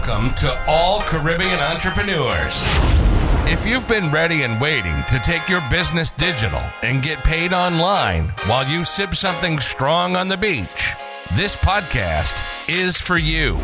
Welcome to all Caribbean entrepreneurs. If you've been ready and waiting to take your business digital and get paid online while you sip something strong on the beach, this podcast is for you.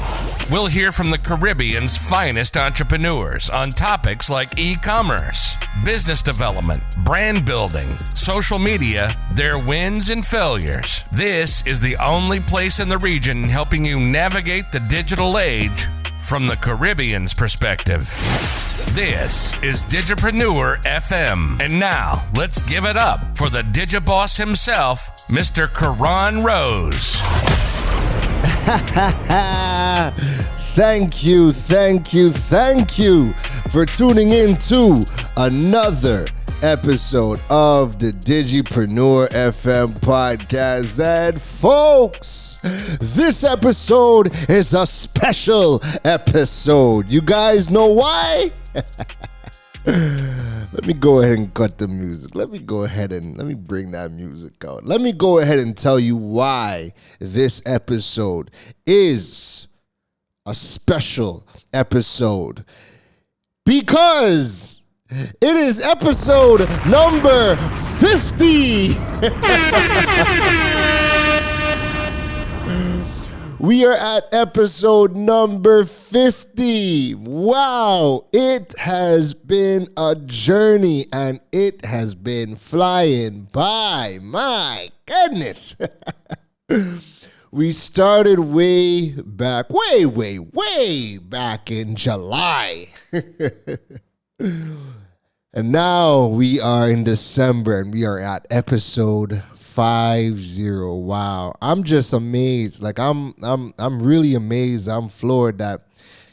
We'll hear from the Caribbean's finest entrepreneurs on topics like e-commerce, business development, brand building, social media, their wins and failures. This is the only place in the region helping you navigate the digital age from the Caribbean's perspective. This is Digipreneur FM. And now, let's give it up for the Digiboss himself, Mr. Karan Rose. Thank you for tuning in to another episode of the Digipreneur FM podcast. And folks, this episode is a special episode. You guys know why? Let me go ahead and cut the music. Let me bring that music out. Let me go ahead and tell you why this episode is a special episode. Because it is episode number 50. We are at episode number 50. Wow, it has been a journey and it has been flying by. My goodness. We started way back in July. And now we are in December and we are at episode 50. Wow. I'm just amazed. Like I'm really amazed. I'm floored that,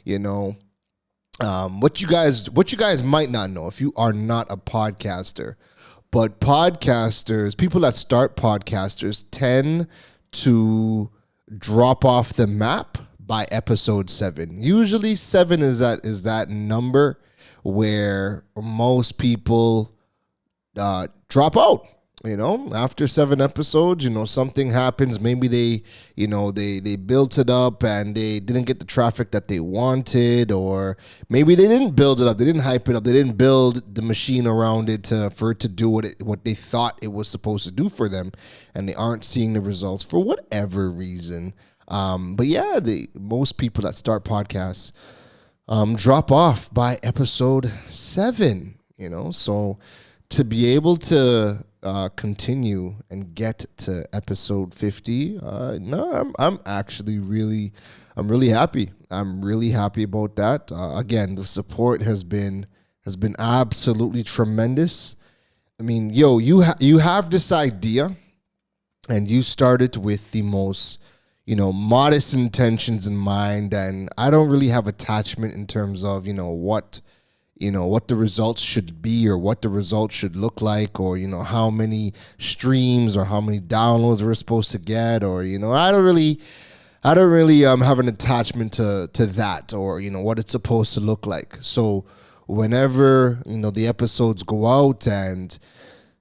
what you guys might not know if you are not a podcaster, but people that start podcasters tend to drop off the map by episode 7. Usually 7 is that number where most people drop out. After 7 episodes, something happens. Maybe they built it up and they didn't get the traffic that they wanted, or maybe they didn't build it up. They didn't hype it up. They didn't build the machine around it for it to do what they thought it was supposed to do for them, and they aren't seeing the results for whatever reason. But yeah, most people that start podcasts drop off by episode 7. So to be able to continue and get to episode 50. I'm really happy. I'm really happy about that. Again, the support has been absolutely tremendous. I mean, you have this idea, and you started with the most modest intentions in mind, and I don't really have attachment in terms of what the results should be or what the results should look like, or, how many streams or how many downloads we're supposed to get, or, I don't really have an attachment to that, or, what it's supposed to look like. So whenever, the episodes go out, and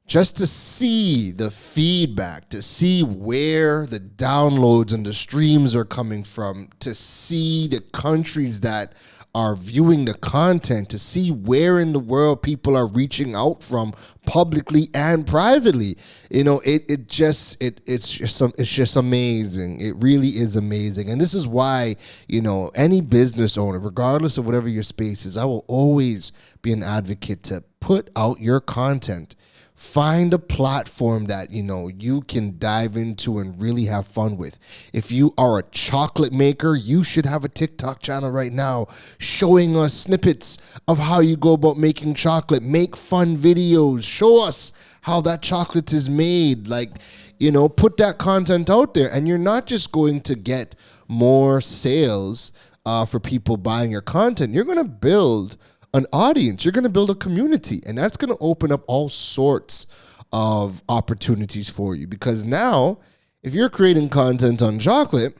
just to see the feedback, to see where the downloads and the streams are coming from, to see the countries that are viewing the content, to see where in the world people are reaching out from publicly and privately, it's just amazing. It really is amazing. And this is why, any business owner, regardless of whatever your space is, I will always be an advocate to put out your content. Find a platform that, you can dive into and really have fun with. If you are a chocolate maker, you should have a TikTok channel right now showing us snippets of how you go about making chocolate. Make fun videos. Show us how that chocolate is made. Put that content out there, and you're not just going to get more sales for people buying your content. You're going to build an audience. You're going to build a community, and that's going to open up all sorts of opportunities for you. Because now, if you're creating content on chocolate,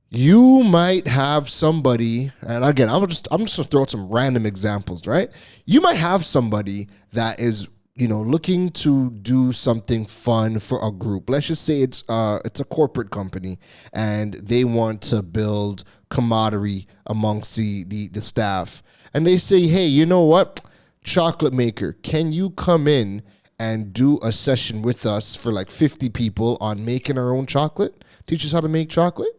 you might have somebody, and again, I'm just going to throw out some random examples, right? You might have somebody that is, looking to do something fun for a group. Let's just say it's a corporate company, and they want to build camaraderie amongst the staff. And they say, hey, you know what? Chocolate maker, can you come in and do a session with us for like 50 people on making our own chocolate? Teach us how to make chocolate?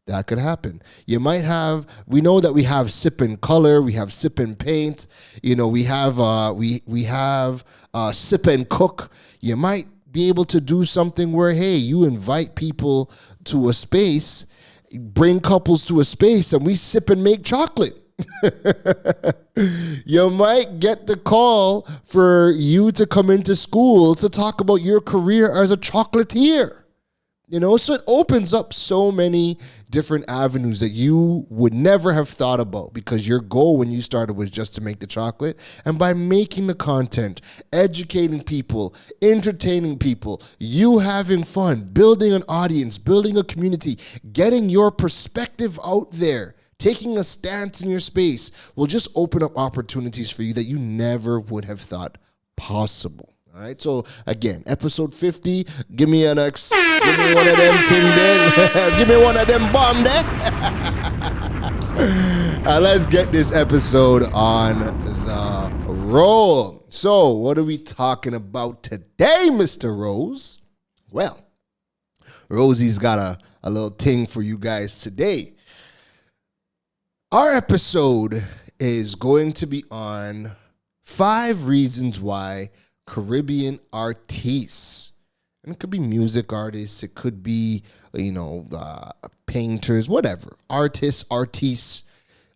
That could happen. You might have, we know that we have sip and color, we have sip and paint, we have sip and cook. You might be able to do something where, hey, you invite people to a space, bring couples to a space, and we sip and make chocolate. You might get the call for you to come into school to talk about your career as a chocolatier. So it opens up so many different avenues that you would never have thought about, because your goal when you started was just to make the chocolate. And by making the content, educating people, entertaining people, you having fun, building an audience, building a community, getting your perspective out there, taking a stance in your space will just open up opportunities for you that you never would have thought possible. All right, so again, episode 50, give me one of them thing there. Give me one of them bomb there. Let's get this episode on the roll. So what are we talking about today, Mr. Rose? Well, Rosie's got a little thing for you guys today. Our episode is going to be on 5 reasons why Caribbean artists, and it could be music artists, it could be, painters, whatever, artists,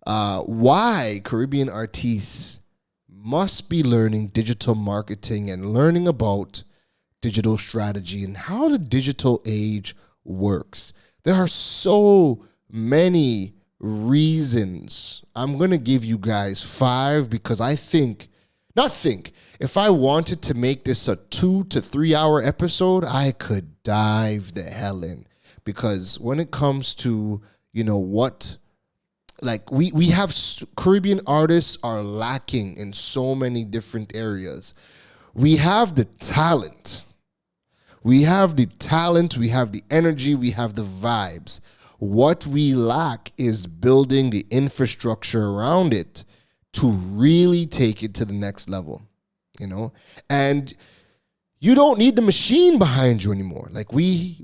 why Caribbean artists must be learning digital marketing and learning about digital strategy and how the digital age works. There are so many reasons. I'm going to give you guys 5 because if I wanted to make this a 2 to 3 hour episode, I could dive the hell in. Because when it comes to, we have Caribbean artists are lacking in so many different areas. We have the talent. We have the energy, we have the vibes. What we lack is building the infrastructure around it to really take it to the next level, and you don't need the machine behind you anymore. Like we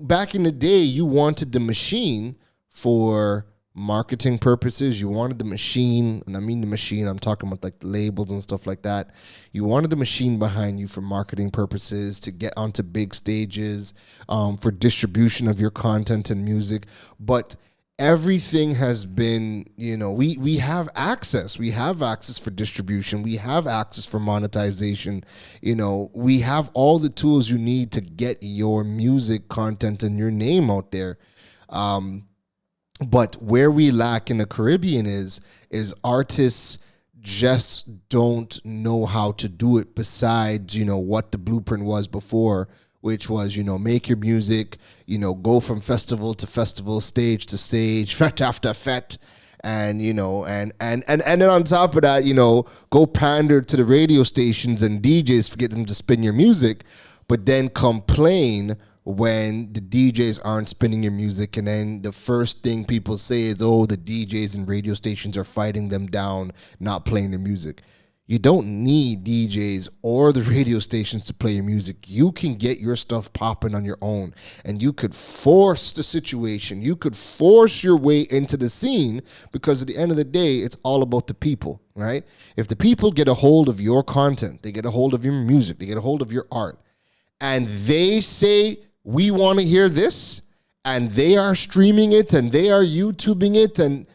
back in the day, you wanted the machine for marketing purposes. You wanted the machine, and I mean the machine, I'm talking about like the labels and stuff like that. You wanted the machine behind you for marketing purposes, to get onto big stages, for distribution of your content and music. But everything has been, we have access. We have access for distribution. We have access for monetization. We have all the tools you need to get your music content and your name out there. But where we lack in the Caribbean is artists just don't know how to do it, besides, what the blueprint was before, which was, make your music, go from festival to festival, stage to stage, fete after fete. And, and then on top of that, go pander to the radio stations and DJs for getting them to spin your music, but then complain when the DJs aren't spinning your music. And then the first thing people say is, oh, the DJs and radio stations are fighting them down, not playing their music. You don't need DJs or the radio stations to play your music. You can get your stuff popping on your own, and you could force the situation. You could force your way into the scene, because at the end of the day, it's all about the people, right? If the people get a hold of your content, they get a hold of your music, they get a hold of your art, and they say, we want to hear this, and they are streaming it and they are YouTubing it, and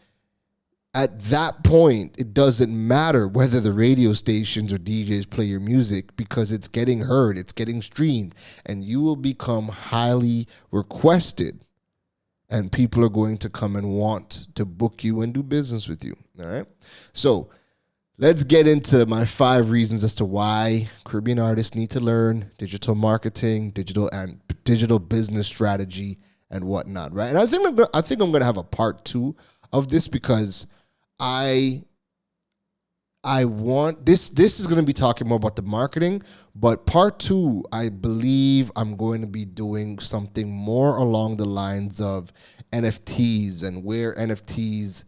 at that point, it doesn't matter whether the radio stations or DJs play your music, because it's getting heard, it's getting streamed, and you will become highly requested, and people are going to come and want to book you and do business with you. All right. So let's get into my 5 reasons as to why Caribbean artists need to learn digital marketing, digital business strategy, and whatnot. Right. And I think I'm going to have a part 2 of this, because I I want this is going to be talking more about the marketing, but part 2, I believe I'm going to be doing something more along the lines of NFTs and where NFTs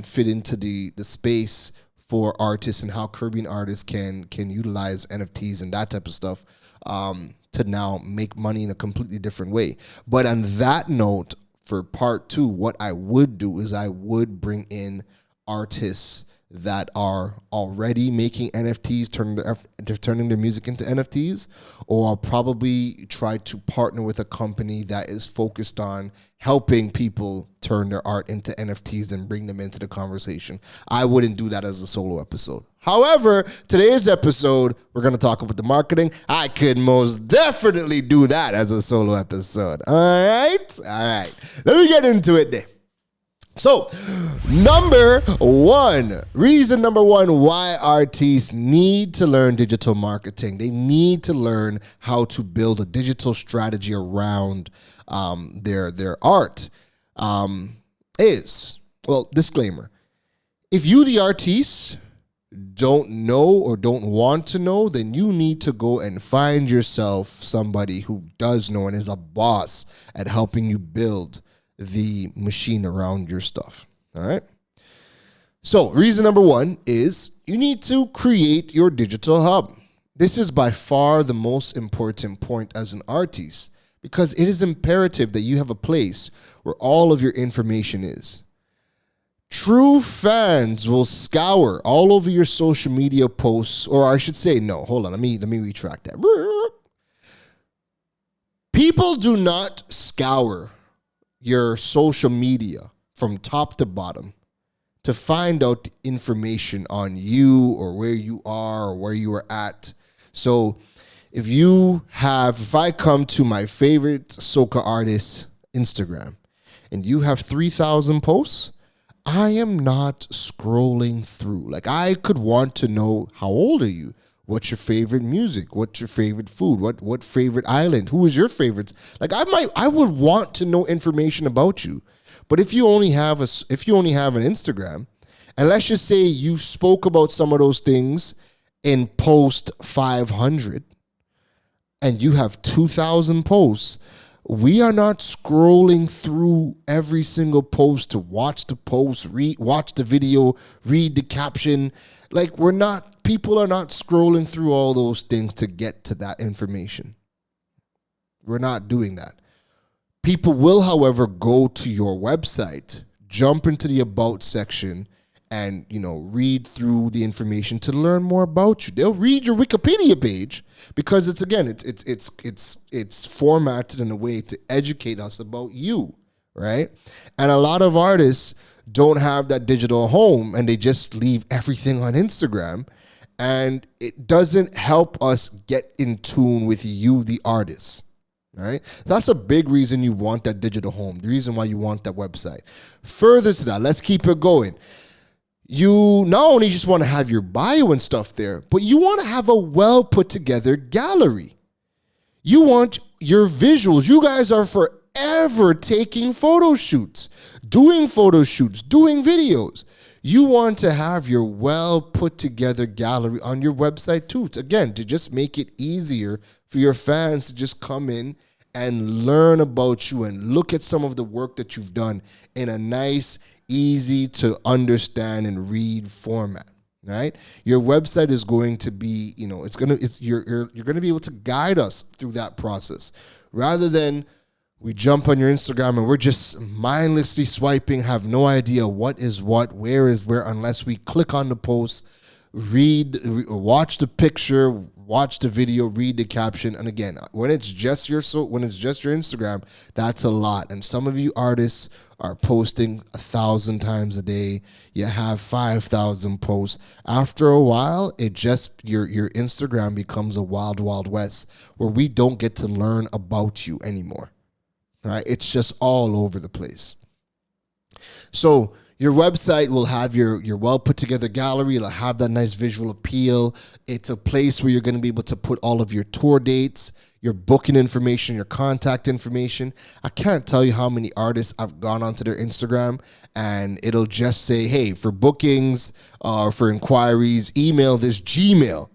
fit into the space for artists and how Caribbean artists can utilize NFTs and that type of stuff to now make money in a completely different way. But on that note, for part 2, what I would do is I would bring in artists that are already making NFTs, turning their music into NFTs, or I'll probably try to partner with a company that is focused on helping people turn their art into NFTs and bring them into the conversation. I wouldn't do that as a solo episode. However, today's episode, we're going to talk about the marketing. I could most definitely do that as a solo episode. All right. Let me get into it then. So, reason number one why artists need to learn digital marketing. They need to learn how to build a digital strategy around their art disclaimer. If you, the artist, don't know or don't want to know, then you need to go and find yourself somebody who does know and is a boss at helping you build the machine around your stuff. All right. So reason number one is you need to create your digital hub. This is by far the most important point as an artist because it is imperative that you have a place where all of your information is. True fans will scour all over your social media posts, or I should say, no, hold on. Let me retract that. People do not scour your social media from top to bottom to find out information on you or where you are or where you are at. So if I come to my favorite soca artist Instagram and you have 3,000 posts, I am not scrolling through. Like, I could want to know, how old are you? What's your favorite music? What's your favorite food? What favorite island? Who is your favorites? Like, I would want to know information about you. But if you only have an Instagram, and let's just say you spoke about some of those things in post 500, and you have 2,000 posts, we are not scrolling through every single post to watch the post, watch the video, read the caption. Like, people are not scrolling through all those things to get to that information. We're not doing that. People will, however, go to your website, jump into the About section, and, read through the information to learn more about you. They'll read your Wikipedia page because it's formatted in a way to educate us about you, right? And a lot of artists don't have that digital home and they just leave everything on Instagram, and it doesn't help us get in tune with you, the artist. Right? That's a big reason you want that digital home, the reason why you want that website. Further to that, let's keep it going. You not only just want to have your bio and stuff there, but you want to have a well put together gallery. You want your visuals. You guys are forever taking photo shoots, doing videos. You want to have your well put together gallery on your website too. Again, to just make it easier for your fans to just come in and learn about you and look at some of the work that you've done in a nice, easy to understand and read format. Right? Your website is going to be, you're going to be able to guide us through that process, rather than we jump on your Instagram and we're just mindlessly swiping, have no idea what is what, where is where, unless we click on the post, watch the picture, watch the video, read the caption. And again, when it's just your Instagram, that's a lot. And some of you artists are posting 1,000 times a day. You have 5,000 posts. After a while, your Instagram becomes a wild, wild west where we don't get to learn about you anymore. All right? It's just all over the place. So your website will have your well put together gallery. It'll have that nice visual appeal. It's a place where you're going to be able to put all of your tour dates, your booking information, your contact information. I can't tell you how many artists I've gone onto their Instagram and it'll just say, hey, for bookings or for inquiries, email this Gmail,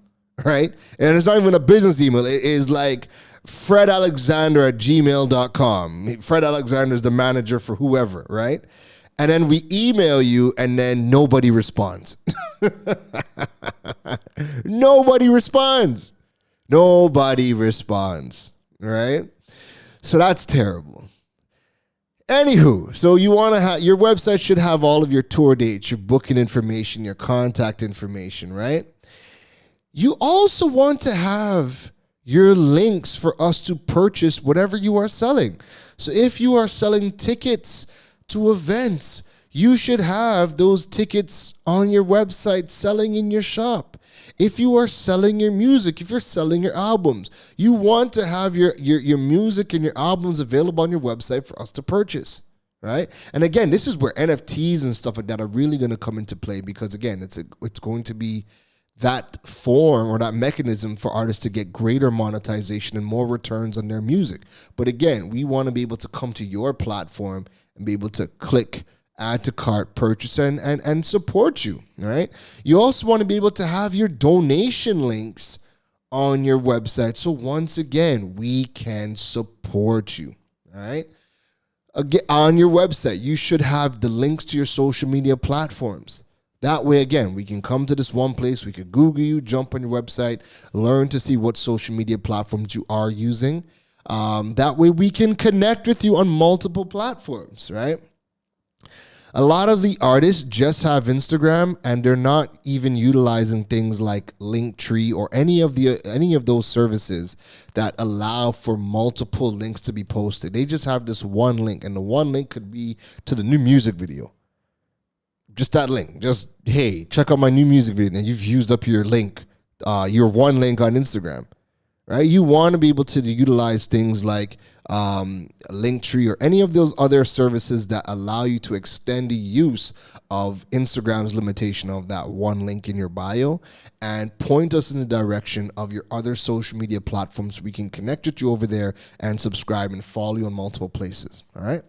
right? And it's not even a business email. It is like fredalexander@gmail.com. Fred Alexander is the manager for whoever, right? And then we email you and then nobody responds. Nobody responds. Nobody responds, right? So that's terrible. Anywho, so you want to have, your website should have all of your tour dates, your booking information, your contact information, right? You also want to have your links for us to purchase whatever you are selling. So if you are selling tickets to events, you should have those tickets on your website selling in your shop. If you are selling your music, if you're selling your albums, you want to have your music and your albums available on your website for us to purchase, right? And again, this is where NFTs and stuff like that are really going to come into play because, again, it's going to be that form or that mechanism for artists to get greater monetization and more returns on their music. But again, we want to be able to come to your platform and be able to click, add to cart, purchase, and support you, right? You also want to be able to have your donation links on your website. So once again, we can support you, all right? Again, on your website, you should have the links to your social media platforms. That way, again, we can come to this one place. We could Google you, jump on your website, learn to see what social media platforms you are using. That way, we can connect with you on multiple platforms, right? A lot of the artists just have Instagram, and they're not even utilizing things like Linktree or any of those services that allow for multiple links to be posted. They just have this one link, and the one link could be to the new music video. Just that link. Just, hey, check out my new music video. And you've used up your link, your one link on Instagram, right? You want to be able to utilize things like Linktree or any of those other services that allow you to extend the use of Instagram's limitation of that one link in your bio and point us in the direction of your other social media platforms so we can connect with you over there and subscribe and follow you on multiple places, all right?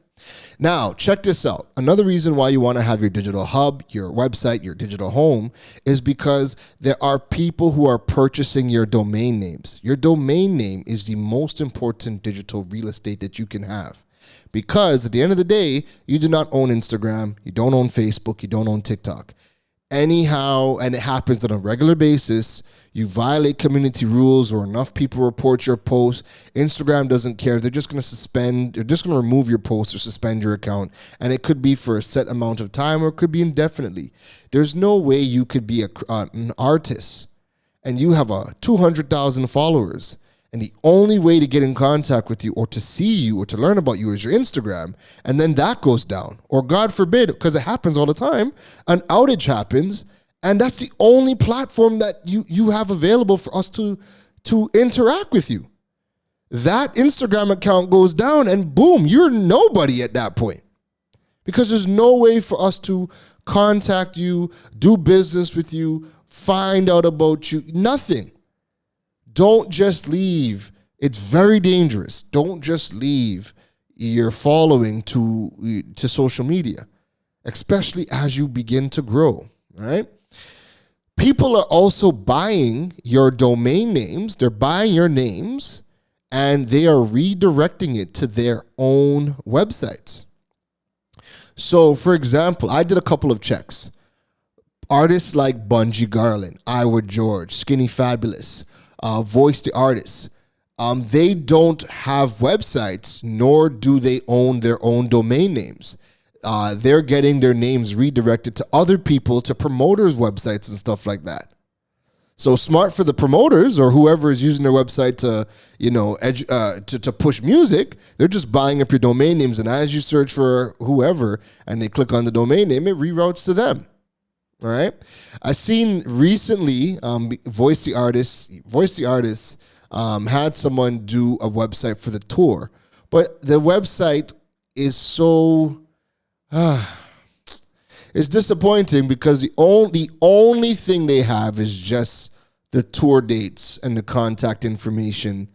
Now, check this out. Another reason why you want to have your digital hub, your website, your digital home is because there are people who are purchasing your domain names. Your domain name is the most important digital real estate that you can have. Because at the end of the day, you do not own Instagram, you don't own Facebook, you don't own TikTok. Anyhow, and it happens on a regular basis, you violate community rules or enough people report your post, Instagram doesn't care. They're just going to suspend, they're just going to remove your post or suspend your account. And it could be for a set amount of time or it could be indefinitely. There's no way you could be an artist and you have 200,000 followers. And the only way to get in contact with you or to see you or to learn about you is your Instagram. And then that goes down. Or God forbid, because it happens all the time, an outage happens. And that's the only platform that you have available for us to interact with you. That Instagram account goes down and boom, you're nobody at that point. Because there's no way for us to contact you, do business with you, find out about you, nothing. Don't just leave. It's very dangerous. Don't just leave your following to social media, especially as you begin to grow, right? People are also buying your domain names. They're buying your names and they are redirecting it to their own websites. So, for example, I did a couple of checks. Artists like Bungie Garlin, Iowa George, Skinny Fabulous, Voice the Artist, they don't have websites, nor do they own their own domain names. They're getting their names redirected to other people, to promoters' websites and stuff like that. So smart for the promoters or whoever is using their website to, to push music. They're just buying up your domain names, and as you search for whoever and they click on the domain name, it reroutes to them. All right. I seen recently, Voice the Artist had someone do a website for the tour, but the website is so it's disappointing because the only thing they have is just the tour dates and the contact information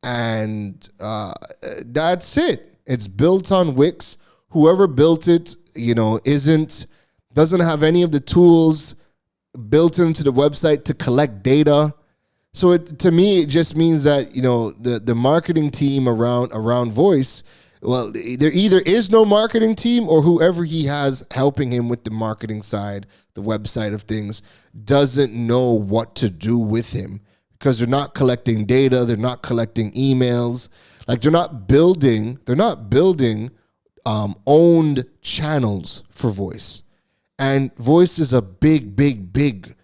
and that's it. It's built on Wix. Whoever built it, doesn't have any of the tools built into the website to collect data. So to me, it just means that the marketing team around Voice, well, there either is no marketing team, or whoever he has helping him with the marketing side, the website of things, doesn't know what to do with him, because they're not collecting data, they're not collecting emails, like they're not building owned channels for Voice. And Voice is a big, big, big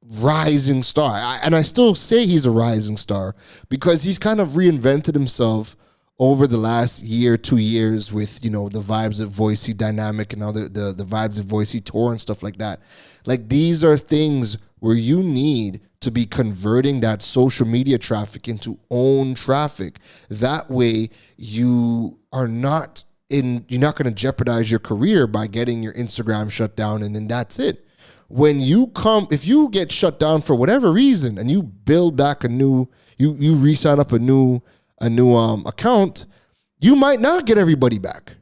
rising star. And I still say he's a rising star because he's kind of reinvented himself over the last year, 2 years with, the Vibes of Voicey dynamic and other the Vibes of Voicey tour and stuff like that. Like, these are things where you need to be converting that social media traffic into own traffic. That way you're not going to jeopardize your career by getting your Instagram shut down, and then that's it. If you get shut down for whatever reason and you build back you re-sign up a new account, you might not get everybody back.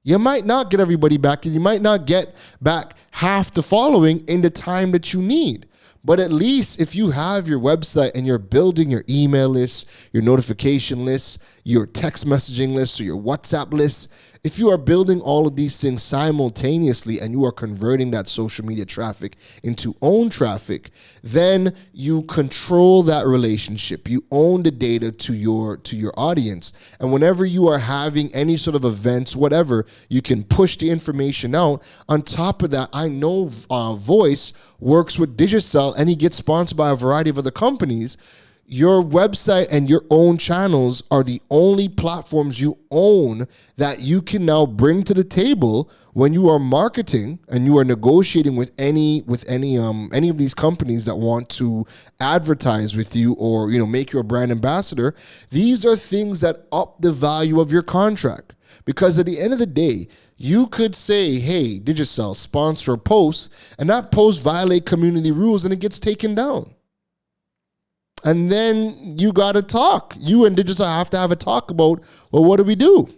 You might not get everybody back, and you might not get back half the following in the time that you need. But at least if you have your website and you're building your email list, your notification list, your text messaging list, or your WhatsApp list, if you are building all of these things simultaneously and you are converting that social media traffic into own traffic, then you control that relationship. You own the data to your audience. And whenever you are having any sort of events, whatever, you can push the information out. On top of that, I know Voice works with Digicel and he gets sponsored by a variety of other companies. Your website and your own channels are the only platforms you own that you can now bring to the table when you are marketing and you are negotiating with any of these companies that want to advertise with you or make you a brand ambassador. These are things that up the value of your contract, because at the end of the day, you could say, hey, Digicel, sponsor a post, and that post violate community rules and it gets taken down. And then you got to talk. You and Digicel have to have a talk about, well, what do we do?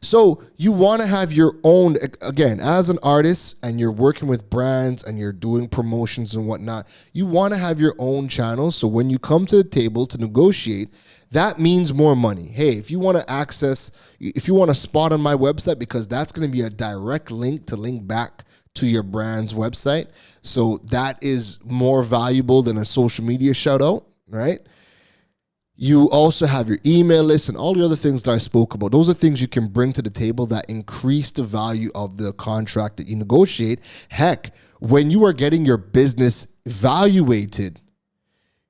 So you want to have your own, again, as an artist and you're working with brands and you're doing promotions and whatnot, you want to have your own channel. So when you come to the table to negotiate, that means more money. Hey, if you want to spot on my website, because that's going to be a direct link back to your brand's website. So that is more valuable than a social media shout out, right? You also have your email list and all the other things that I spoke about. Those are things you can bring to the table that increase the value of the contract that you negotiate. Heck, when you are getting your business evaluated,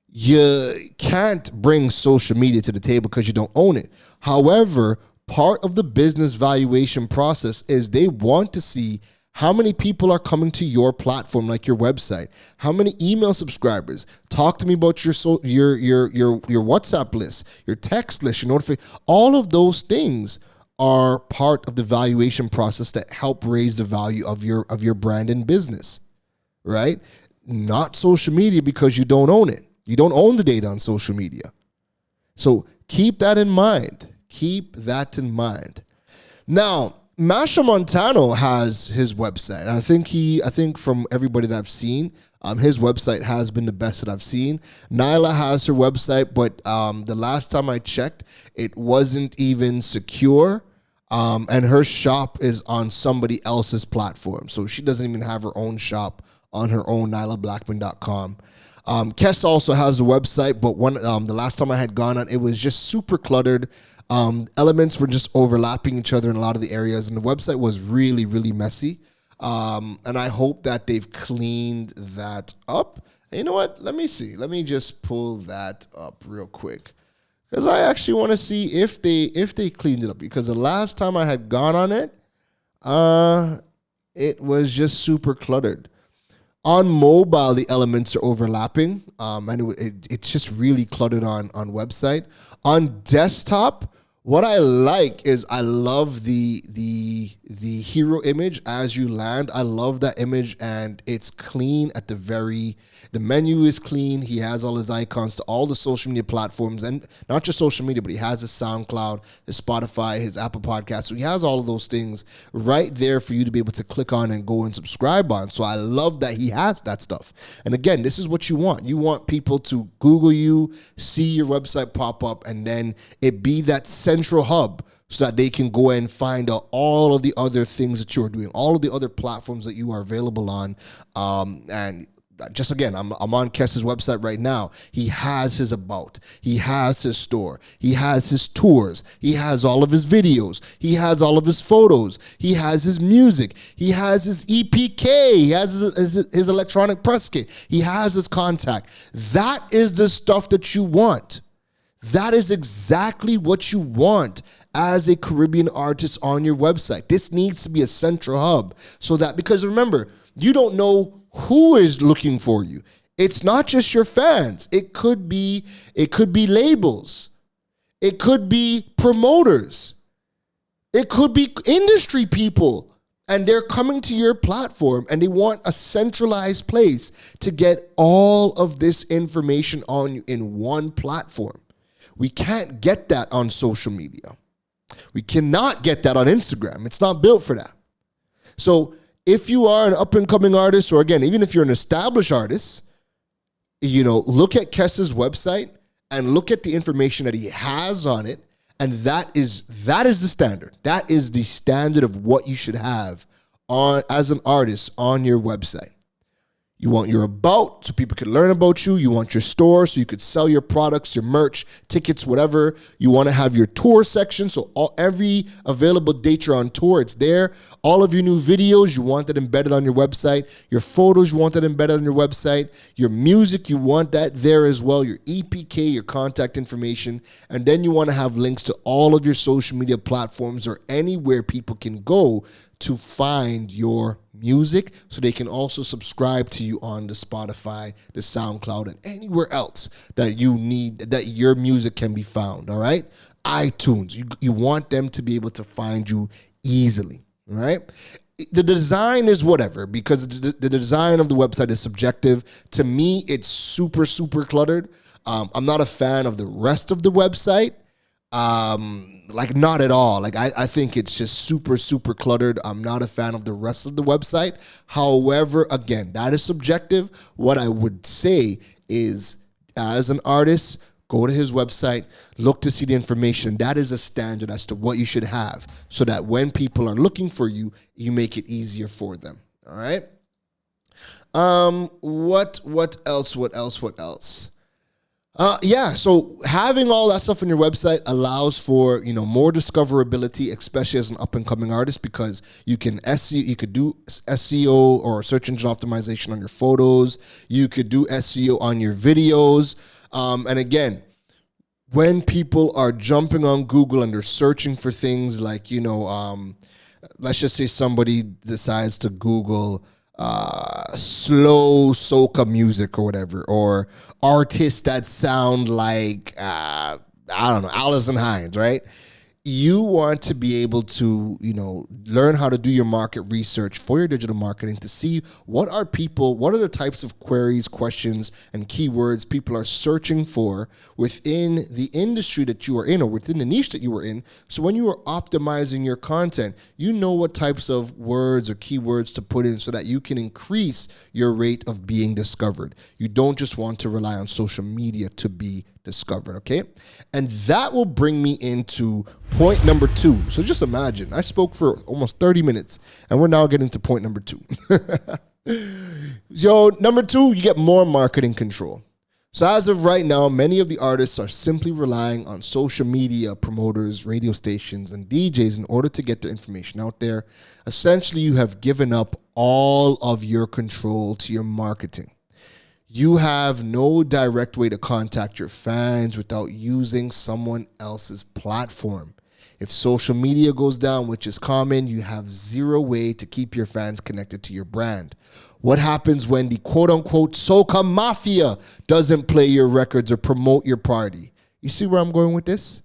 you can't bring social media to the table because you don't own it. However, part of the business valuation process is they want to see how many people are coming to your platform, like your website? How many email subscribers? Talk to me about your WhatsApp list, your text list, your notification. All of those things are part of the valuation process that help raise the value of your brand and business, right? Not social media, because you don't own it. You don't own the data on social media. So keep that in mind. Keep that in mind. Now, Masha Montano has his website. I think from everybody that I've seen, his website has been the best that I've seen. Nyla has her website, but the last time I checked, it wasn't even secure. And her shop is on somebody else's platform. So she doesn't even have her own shop on her own, nylablackman.com. Kess also has a website, but the last time I had gone on, it was just super cluttered. Elements were just overlapping each other in a lot of the areas, and the website was really, really messy. And I hope that they've cleaned that up. And you know what? Let me see. Let me just pull that up real quick, because I actually want to see if they cleaned it up. Because the last time I had gone on it, it was just super cluttered. On mobile, the elements are overlapping, and it's just really cluttered on website. On desktop, What I like is I love the hero image as you land. I love that image, and it's clean at the menu is clean. He has all his icons to all the social media platforms, and not just social media, but he has his SoundCloud, his Spotify, his Apple Podcast. So he has all of those things right there for you to be able to click on and go and subscribe on. So I love that he has that stuff. And again, this is what you want. You want people to Google you, see your website pop up, and then it be that central hub so that they can go and find out all of the other things that you're doing, all of the other platforms that you are available on. And just again, I'm on Kess's website right now. He has his about. He has his store. He has his tours. He has all of his videos. He has all of his photos. He has his music. He has his EPK. He has his electronic press kit. He has his contact. That is the stuff that you want. That is exactly what you want as a Caribbean artist on your website. This needs to be a central hub so that, because remember, you don't know who is looking for you. It's not just your fans. It could be labels. It could be promoters. It could be industry people. And they're coming to your platform and they want a centralized place to get all of this information on you in one platform. We can't get that on social media. We cannot get that on Instagram. It's not built for that. So if you are an up-and-coming artist, or again, even if you're an established artist, look at Kess's website and look at the information that he has on it, and that is the standard. That is the standard of what you should have on as an artist on your website. You want your about so people can learn about you. You want your store so you could sell your products, your merch, tickets, whatever. You want to have your tour section. So every available date you're on tour, it's there. All of your new videos, you want that embedded on your website. Your photos, you want that embedded on your website. Your music, you want that there as well. Your EPK, your contact information. And then you want to have links to all of your social media platforms or anywhere people can go to find your music, so they can also subscribe to you on the Spotify, the SoundCloud, and anywhere else that you need, that your music can be found, all right? iTunes, you want them to be able to find you easily, all right? The design is whatever, because the design of the website is subjective. To me, it's super, super cluttered. I'm not a fan of the rest of the website. Not at all. I think it's just super, super cluttered. I'm not a fan of the rest of the website. However, again, that is subjective. What I would say is, as an artist, go to his website, look to see the information. That is a standard as to what you should have, so that when people are looking for you, you make it easier for them. All right? What else? So having all that stuff on your website allows for, more discoverability, especially as an up-and-coming artist, because you could do SEO or search engine optimization on your photos. You could do SEO on your videos. And again, when people are jumping on Google and they're searching for things like, let's just say somebody decides to Google slow soca music or whatever, or artists that sound like Allison Hines, right? You want to be able to, learn how to do your market research for your digital marketing to see what are the types of queries, questions, and keywords people are searching for within the industry that you are in or within the niche that you are in. So when you are optimizing your content, you know what types of words or keywords to put in so that you can increase your rate of being discovered. You don't just want to rely on social media to be discovered, okay? And that will bring me into point number 2. So just imagine, I spoke for almost 30 minutes, and we're now getting to point number 2. So number 2, you get more marketing control. So as of right now, many of the artists are simply relying on social media promoters, radio stations, and DJs in order to get their information out there. Essentially, you have given up all of your control to your marketing. You have no direct way to contact your fans without using someone else's platform. If social media goes down, which is common, you have zero way to keep your fans connected to your brand. What happens when the quote-unquote soca mafia doesn't play your records or promote your party? You see where I'm going with this?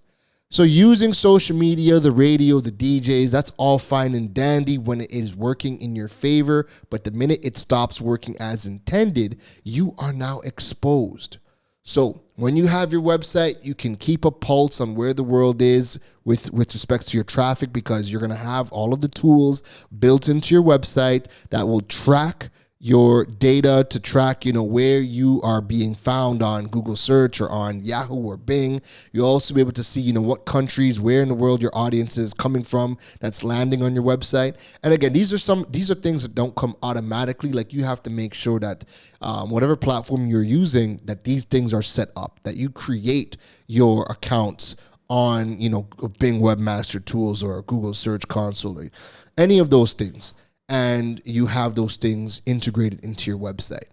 So using social media, the radio, the DJs, that's all fine and dandy when it is working in your favor. But the minute it stops working as intended, you are now exposed. So when you have your website, you can keep a pulse on where the world is with respect to your traffic, because you're going to have all of the tools built into your website that will track your data to track, where you are being found on Google search or on Yahoo or Bing. You'll also be able to see, what countries, where in the world your audience is coming from that's landing on your website. And again, these are things that don't come automatically. Like, you have to make sure that whatever platform you're using, that these things are set up, that you create your accounts on, Bing Webmaster Tools or Google Search Console or any of those things. And you have those things integrated into your website.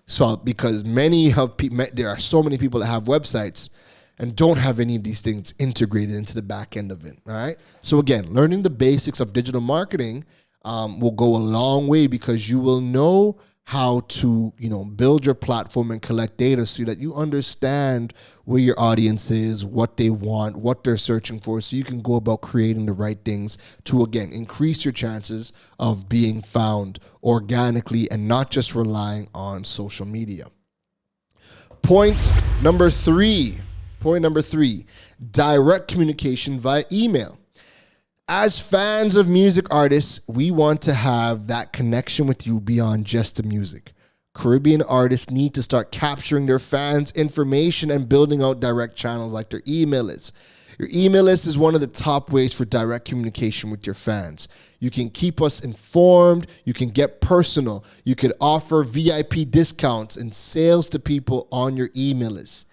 So because there are so many people that have websites and don't have any of these things integrated into the back end of it. All right. So again, learning the basics of digital marketing will go a long way, because you will know how to, build your platform and collect data so that you understand where your audience is, what they want, what they're searching for, so you can go about creating the right things to, again, increase your chances of being found organically and not just relying on social media. Point number three, direct communication via email. As fans of music artists, we want to have that connection with you beyond just the music. Caribbean artists need to start capturing their fans' information and building out direct channels like their email list. Your email list is one of the top ways for direct communication with your fans. You can keep us informed. You can get personal. You can offer VIP discounts and sales to people on your email list.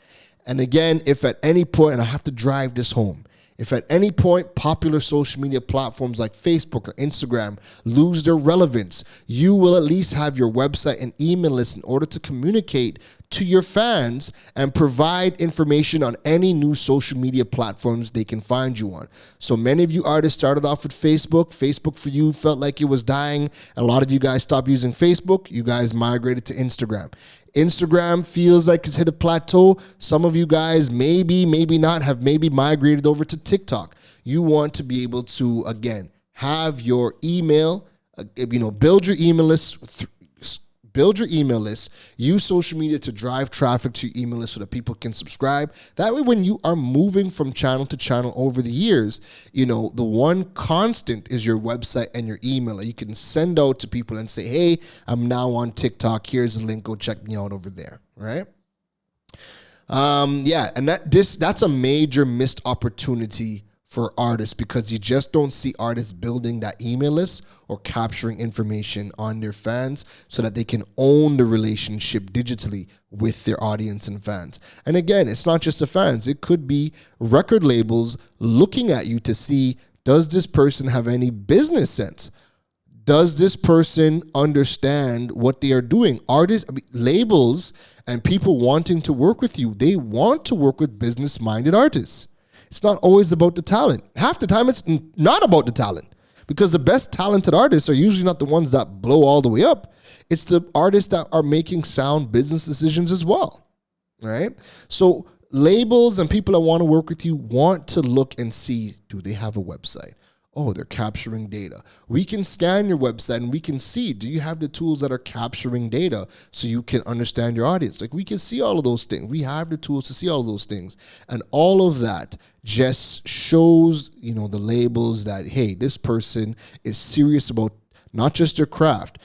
And again, if at any point, and I have to drive this home, if at any point popular social media platforms like Facebook or Instagram lose their relevance, you will at least have your website and email list in order to communicate to your fans and provide information on any new social media platforms they can find you on. So many of you artists started off with Facebook. Facebook for you felt like it was dying. A lot of you guys stopped using Facebook. You guys migrated to Instagram. Instagram feels like it's hit a plateau. Some of you guys maybe not have migrated over to TikTok. You want to be able to, again, have your email, build your email list, use social media to drive traffic to your email list so that people can subscribe. That way, when you are moving from channel to channel over the years, the one constant is your website and your email. You can send out to people and say, hey, I'm now on TikTok. Here's the link. Go check me out over there, right? And that's a major missed opportunity for artists, because you just don't see artists building that email list or capturing information on their fans so that they can own the relationship digitally with their audience and fans. And again, it's not just the fans. It could be record labels looking at you to see, does this person have any business sense? Does this person understand what they are doing? Labels and people wanting to work with you, they want to work with business-minded artists. It's not always about the talent. Half the time, it's not about the talent, because the best talented artists are usually not the ones that blow all the way up. It's the artists that are making sound business decisions as well, right? So labels and people that want to work with you want to look and see, do they have a website? Oh, they're capturing data. We can scan your website and we can see, do you have the tools that are capturing data so you can understand your audience? Like, we can see all of those things. We have the tools to see all of those things. And all of that just shows, the labels that, hey, this person is serious about not just their craft.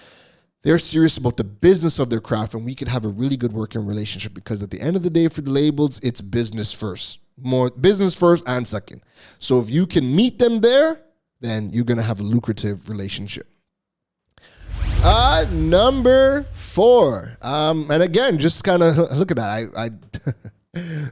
They're serious about the business of their craft, and we could have a really good working relationship, because at the end of the day, for the labels, it's business first. More business first and second. So if you can meet them there, then you're going to have a lucrative relationship. Number 4. And again, just kind of look at that.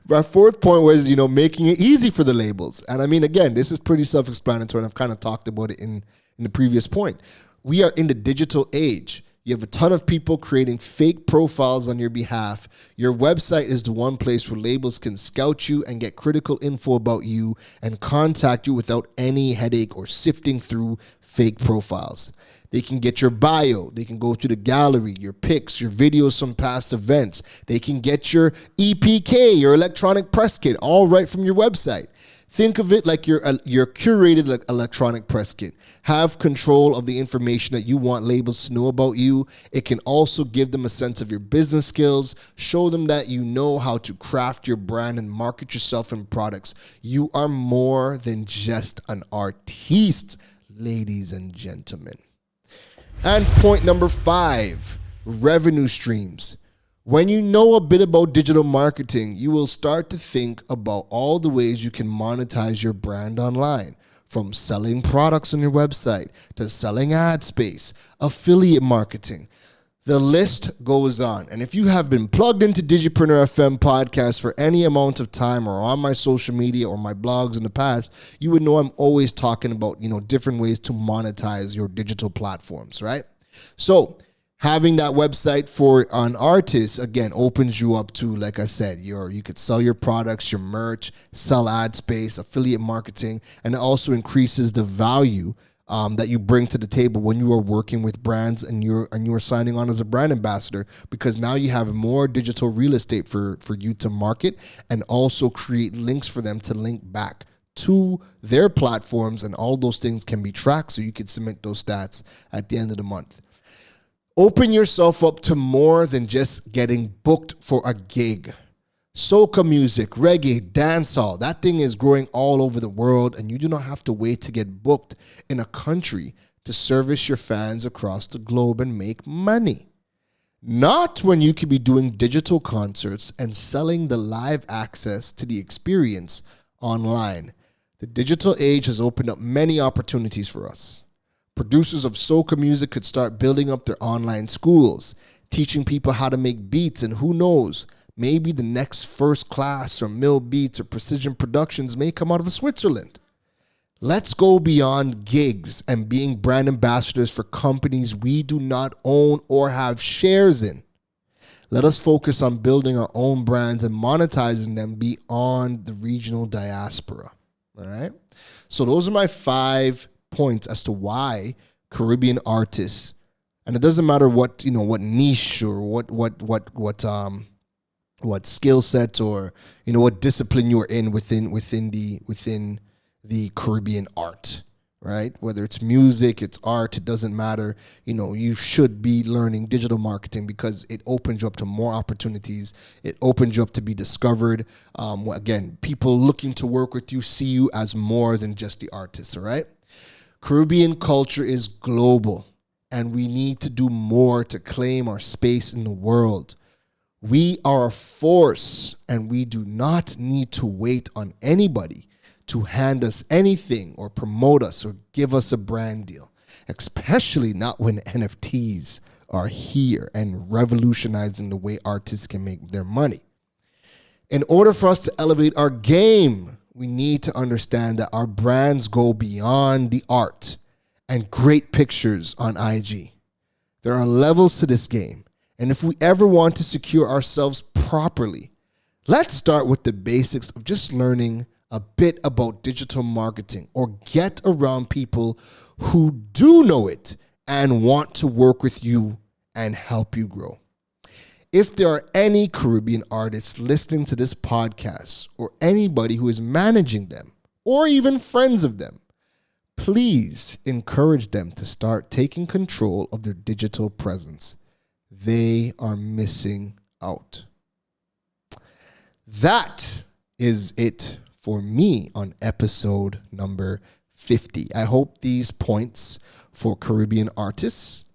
My fourth point was, making it easy for the labels. And I mean, again, this is pretty self-explanatory, and I've kind of talked about it in the previous point. We are in the digital age. You have a ton of people creating fake profiles on your behalf. Your website is the one place where labels can scout you and get critical info about you and contact you without any headache or sifting through fake profiles. They can get your bio. They can go to the gallery, your pics, your videos from past events. They can get your EPK, your electronic press kit, all right from your website. Think of it like your curated electronic press kit. Have control of the information that you want labels to know about you. It can also give them a sense of your business skills. Show them that you know how to craft your brand and market yourself and products. You are more than just an artiste, ladies and gentlemen. And point number 5, revenue streams. When you know a bit about digital marketing, you will start to think about all the ways you can monetize your brand online, from selling products on your website to selling ad space, affiliate marketing. The list goes on. And if you have been plugged into Digipreneur FM podcast for any amount of time or on my social media or my blogs in the past, you would know I'm always talking about, different ways to monetize your digital platforms, right? So having that website for an artist, again, opens you up to, like I said, you could sell your products, your merch, sell ad space, affiliate marketing, and it also increases the value that you bring to the table when you are working with brands and you are signing on as a brand ambassador, because now you have more digital real estate for you to market and also create links for them to link back to their platforms, and all those things can be tracked so you can submit those stats at the end of the month. Open yourself up to more than just getting booked for a gig. Soca music, reggae, dancehall, that thing is growing all over the world, and you do not have to wait to get booked in a country to service your fans across the globe and make money. Not when you could be doing digital concerts and selling the live access to the experience online. The digital age has opened up many opportunities for us. Producers of soca music could start building up their online schools, teaching people how to make beats, and who knows, maybe the next First Class or Mill Beats or Precision Productions may come out of Switzerland. Let's go beyond gigs and being brand ambassadors for companies we do not own or have shares in. Let us focus on building our own brands and monetizing them beyond the regional diaspora. All right? So those are my 5 points as to why Caribbean artists, and it doesn't matter what niche or what skill set or what discipline you're in within the Caribbean art, right? Whether it's music, it's art, it doesn't matter. You should be learning digital marketing because it opens you up to more opportunities. It opens you up to be discovered. Again, people looking to work with you see you as more than just the artist, all right? Caribbean culture is global, and we need to do more to claim our space in the world. We are a force, and we do not need to wait on anybody to hand us anything or promote us or give us a brand deal, especially not when NFTs are here and revolutionizing the way artists can make their money. In order for us to elevate our game, we need to understand that our brands go beyond the art and great pictures on IG. There are levels to this game, and if we ever want to secure ourselves properly, let's start with the basics of just learning a bit about digital marketing, or get around people who do know it and want to work with you and help you grow. If there are any Caribbean artists listening to this podcast, or anybody who is managing them, or even friends of them, please encourage them to start taking control of their digital presence. They are missing out. That is it for me on episode number 50. I hope these points for Caribbean artists,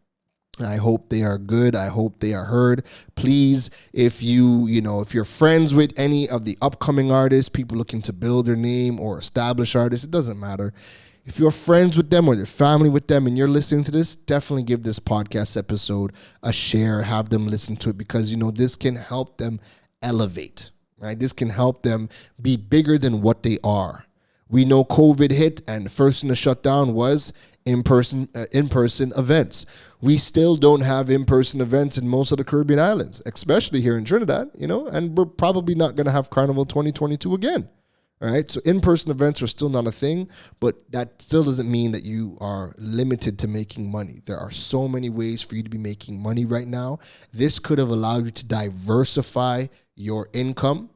I hope they are good. I hope they are heard. Please, if you're friends with any of the upcoming artists, people looking to build their name, or established artists, it doesn't matter. If you're friends with them or they're family with them and you're listening to this, definitely give this podcast episode a share. Have them listen to it, because, this can help them elevate, right? This can help them be bigger than what they are. We know COVID hit, and the first thing to shut down was in-person events. We still don't have in-person events in most of the Caribbean islands, especially here in Trinidad, and we're probably not going to have Carnival 2022 again. All right, so in-person events are still not a thing, but that still doesn't mean that you are limited to making money. There are so many ways for you to be making money right now. This could have allowed you to diversify your income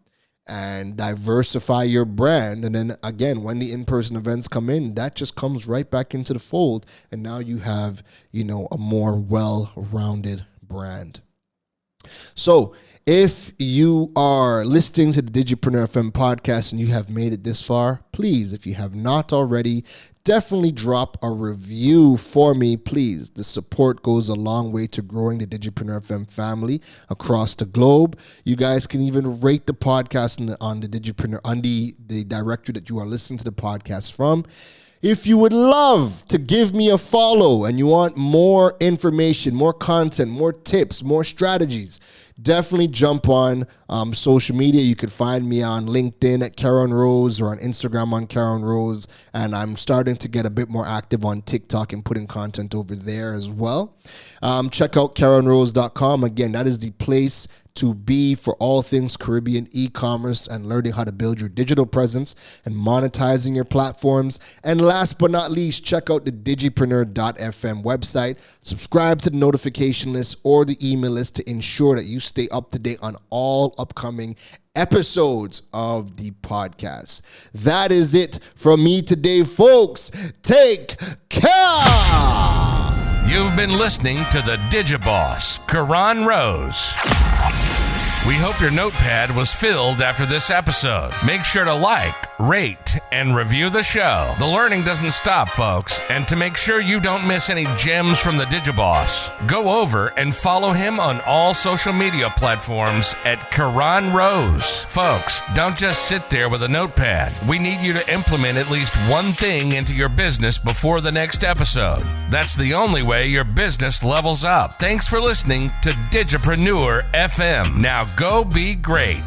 and diversify your brand. And then again, when the in-person events come in, that just comes right back into the fold. And now you have, a more well-rounded brand. So if you are listening to the Digipreneur FM podcast and you have made it this far, please, if you have not already, definitely drop a review for me, please. The support goes a long way to growing the Digipreneur FM family across the globe. You guys can even rate the podcast on the Digipreneur, on the directory that you are listening to the podcast from. If you would love to give me a follow and you want more information, more content, more tips, more strategies, definitely jump on social media. You could find me on LinkedIn at Karen Rose or on Instagram on Karen Rose. And I'm starting to get a bit more active on TikTok and putting content over there as well. Check out KarenRose.com. Again, that is the place to be for all things Caribbean e-commerce and learning how to build your digital presence and monetizing your platforms. And last but not least, check out the digipreneur.fm website. Subscribe to the notification list or the email list to ensure that you stay up to date on all upcoming episodes of the podcast. That is it from me today, folks. Take care. You've been listening to the Digiboss, Karan Rose. We hope your notepad was filled after this episode. Make sure to like, rate, and review the show. The learning doesn't stop, folks. And to make sure you don't miss any gems from the Digiboss, go over and follow him on all social media platforms at Karan Rose. Folks, don't just sit there with a notepad. We need you to implement at least one thing into your business before the next episode. That's the only way your business levels up. Thanks for listening to Digipreneur FM. Now go be great.